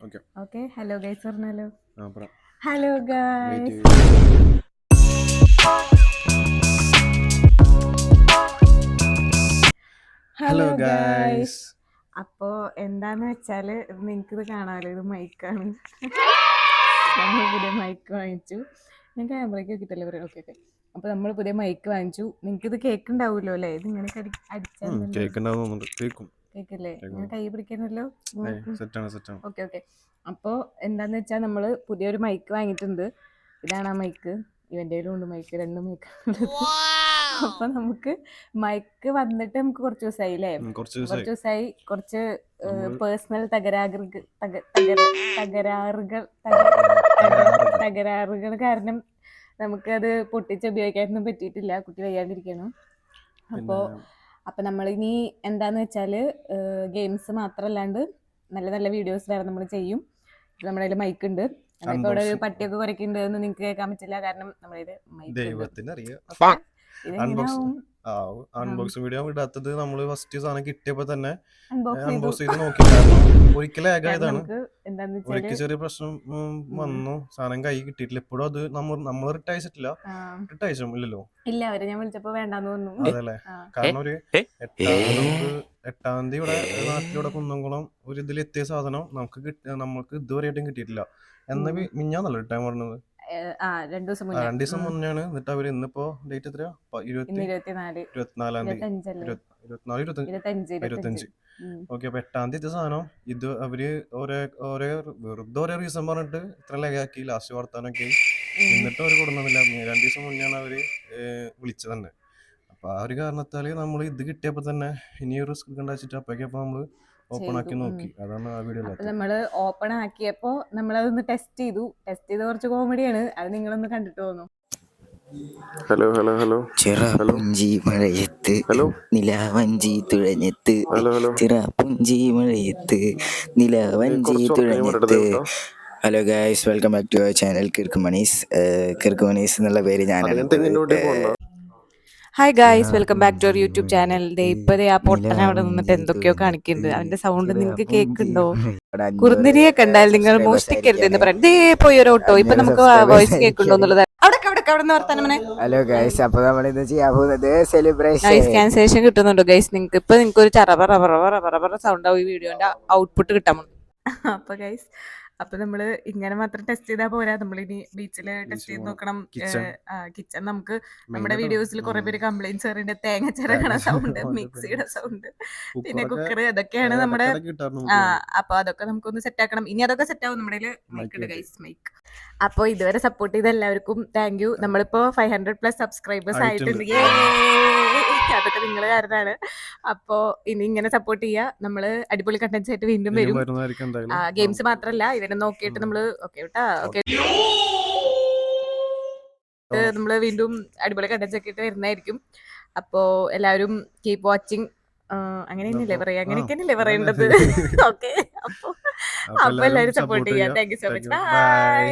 Okay okay hello guys പറഞ്ഞാലോ. ആ പറ hello wait guys. Hello hello guys. Guys. അപ്പോൾ എന്താന്ന് വെച്ചാൽ നിങ്ങൾക്കിത് കാണാമല്ലോ, ഇത് മൈക്കാണ്. നമ്മൾ പുതിയ മൈക്ക് വാങ്ങിച്ചു. ഞാൻ ക്യാമറയ്ക്ക് കിട്ടല്ലേ പറയാം. Okay okay. അപ്പോൾ നമ്മൾ പുതിയ മൈക്ക് വാങ്ങിച്ചു. നിങ്ങൾക്കിത് കേൾക്കുന്നുണ്ടാവുമല്ലോ അല്ലേ? ഇത് ഇങ്ങനെ അടിച്ചാൽ കേക്ക് ഉണ്ടാവുന്നുണ്ട്. കേൾക്കും കേൾക്കില്ലേ? ഞാൻ കൈ പിടിക്കാനല്ലോ. സെറ്റാണ്. Okay okay. അപ്പോൾ എന്താന്ന് വെച്ചാൽ നമ്മൾ പുതിയൊരു മൈക്ക് വാങ്ങിയിട്ടുണ്ട്. ഇതാണ് ആ മൈക്ക്. ഇവൻ്റെ ഉണ്ട് മൈക്ക്, 2 മൈക്ക്. അപ്പോൾ നമുക്ക് മൈക്ക് വന്നിട്ട് നമുക്ക് കുറച്ച് ദിവസമായി അല്ലേ? കുറച്ച് കുറച്ച് ദിവസമായി ദിവസമായി കുറച്ച് നമ്മള് പേഴ്സണൽ തകരാറുകൾ കാരണം നമുക്കത് പൊട്ടിച്ച് ഉപയോഗിക്കാനൊന്നും പറ്റിയിട്ടില്ല. കുട്ടി വയ്യാണ്ടിരിക്കണം. പിന്നെ അപ്പോൾ നമ്മളിനി എന്താന്ന് വെച്ചാൽ ഗെയിംസ് മാത്രമല്ലാണ്ട് നല്ല നല്ല വീഡിയോസ് വേറെ നമ്മൾ ചെയ്യും. നമ്മുടെ കയ്യിൽ മൈക്ക് ഉണ്ട്. ഇപ്പോൾ ഇവിടെ ഒരു പട്ടിയൊക്കെ കുരയ്ക്കുന്നുണ്ട്. അതൊന്നും നിങ്ങൾക്ക് കേൾക്കാൻ പറ്റില്ല, കാരണം നമ്മുടെ കയ്യിൽ മൈക്ക് ഉണ്ട്. ദൈവത്തിന് അറിയാം. ഇതെങ്ങനെയാവും അൺബോക്സിംഗ് വീഡിയോ ഇടാത്തത് നമ്മൾ ഫസ്റ്റ് സാധനം കിട്ടിയപ്പോൾ തന്നെ അൺബോക്സ് അൺബോക്സ് ചെയ്ത് നോക്കി. കാരണം ഒരിക്കലും ആയതാണ്. എന്താന്ന് ഒരിക്കൽ വെച്ചാൽ ചെറിയ പ്രശ്നം വന്നു. സാധനം കൈ കിട്ടിയിട്ടില്ല. ഇപ്പോഴും അത് നമ്മൾ റിട്ടയർ അയച്ചിട്ടില്ല. റിട്ടയർ അയച്ചില്ലല്ലോ. ഇല്ല, അവരെ ഞാൻ വിളിച്ചപ്പോൾ വേണ്ടാന്ന് പറഞ്ഞു. അതല്ലേ കാരണം ഒരു 8-ാം തീയതി ഇവിടെ നാട്ടിലൂടെ കുന്നംകുളം ഒരു ഇതിലെത്തിയ സാധനം നമുക്ക് ഇതുവരെയായിട്ടും കിട്ടിയിട്ടില്ല. എന്നാ മിഞ്ഞാന്നല്ലോ റിട്ടയർ പറഞ്ഞത്. 2 ദിവസം 2 ദിവസം മുന്നെയാണ്. എന്നിട്ട് അവര് ഇന്നിപ്പോ ഡേറ്റ് എത്രയാ? 25. ഓക്കെ. അപ്പൊ 8-ാം തീയതി സാധനം ഇത് അവര് വെറുതെ റീസൺ പറഞ്ഞിട്ട് ഇത്ര ലേഖാക്കി ലാസ്റ്റ് വർത്താനൊക്കെ. എന്നിട്ടും അവര് കൊടുക്കുന്നില്ല. 2 ദിവസം മുന്നെയാണ് അവര് വിളിച്ചത് തന്നെ. അപ്പൊ ആ ഒരു കാരണത്താല് നമ്മൾ ഇത് കിട്ടിയപ്പോ തന്നെ ഇനി റിസ്ക് ഉണ്ടാച്ചിട്ട് അപ്പൊക്കെ നമ്മള് ഓപ്പൺ ആക്കി നോക്കി. അതാണ് ആ വീഡിയോ. അപ്പോൾ നമ്മൾ ഓപ്പൺ ആക്കിയപ്പോൾ നമ്മളതൊന്ന് ടെസ്റ്റ് ചെയ്ത് കുറച്ച് കോമഡിയാണ്. അത് നിങ്ങളൊന്ന് കണ്ടിട്ട് തോന്നും. ഹലോ ചിറപുഞ്ചി മഴയത്ത് നിലാവഞ്ചി തുഴഞ്ഞെത്ത് ചിറപുഞ്ചി മഴയത്ത് നിലാവഞ്ചി തുഴഞ്ഞെത്ത്. Hello guys, welcome back to our channel കിർക്കുമണീസ് എന്നുള്ള പേര് ഞാനാണ്. Hi guys, welcome back to our YouTube channel. ഇപ്പോഴേ ആ പൊട്ടൻ അവിടെ നിന്നിട്ട് എന്തൊക്കെയോ കാണിക്കുന്നുണ്ട്. അവന്റെ സൗണ്ട് നിങ്ങൾക്ക് കേൾക്കുന്നുണ്ടോ? കുറുനിരിയെ കണ്ടാൽ നിങ്ങൾ മോഷ്ടിക്കരുത് എന്ന് പറയാം. പോയി ഒരു ഓട്ടോ. ഇപ്പൊ നമുക്ക് വോയിസ് കേൾക്കുന്നുണ്ടോ എന്നുള്ളത്. ഹലോ ഗൈസ്, അപ്പൊ നമ്മൾ ഇന്ന് ചെയ്യാൻ പോകുന്നത് സെലിബ്രേഷൻ ക്യാൻസലേഷൻ കിട്ടുന്നുണ്ടോ ഗൈസ്? നിങ്ങൾക്ക് ഒരു ചറപറ സൗണ്ട് ആവും ഈ വീഡിയോന്റെ ഔട്ട്പുട്ട് കിട്ടാൻ. അപ്പൊ നമ്മള് ഇങ്ങനെ മാത്രം ടെസ്റ്റ് ചെയ്താൽ പോരാ. നമ്മളിനി ബീച്ചിൽ ടെസ്റ്റ് ചെയ്ത് നോക്കണം. കിച്ചൺ നമുക്ക് നമ്മുടെ വീഡിയോസിൽ കുറെ പേര് കംപ്ലൈന്റ്സ് പറയുന്നുണ്ട്. തേങ്ങ ചിരകണ സൗണ്ട്, മിക്സിയുടെ സൗണ്ട്, പിന്നെ കുക്കർ, അതൊക്കെയാണ് നമ്മുടെ. അപ്പൊ അതൊക്കെ നമുക്കൊന്ന് സെറ്റ് ആക്കണം. ഇനി അതൊക്കെ സെറ്റ് ആവും. നമ്മുടെ മൈക്ക്. അപ്പൊ ഇതുവരെ സപ്പോർട്ട് ചെയ്ത എല്ലാവർക്കും താങ്ക് യു. നമ്മളിപ്പോ 500+ സബ്സ്ക്രൈബേഴ്സ് ആയിട്ടുണ്ട്. അതൊക്കെ നിങ്ങൾ കാരണമാണ്. അപ്പോ ഇനി ഇങ്ങനെ സപ്പോർട്ട് ചെയ്യുക. നമ്മള് അടിപൊളി കണ്ടന്റ്സ് ആയിട്ട് വീണ്ടും വരും. ഗെയിംസ് മാത്രല്ല, ഇവരെ നോക്കിയിട്ട് നമ്മള് നമ്മള് വീണ്ടും അടിപൊളി കണ്ടന്റ്സ് ഒക്കെ ആയിട്ട് വരുന്നതായിരിക്കും. അപ്പോ എല്ലാവരും കീപ് വാച്ചിങ്. അങ്ങനെയൊക്കെയല്ലേ പറയേണ്ടത്. ഓക്കെ. അപ്പൊ എല്ലാവരും സപ്പോർട്ട് ചെയ്യാം. Thank you so much. By.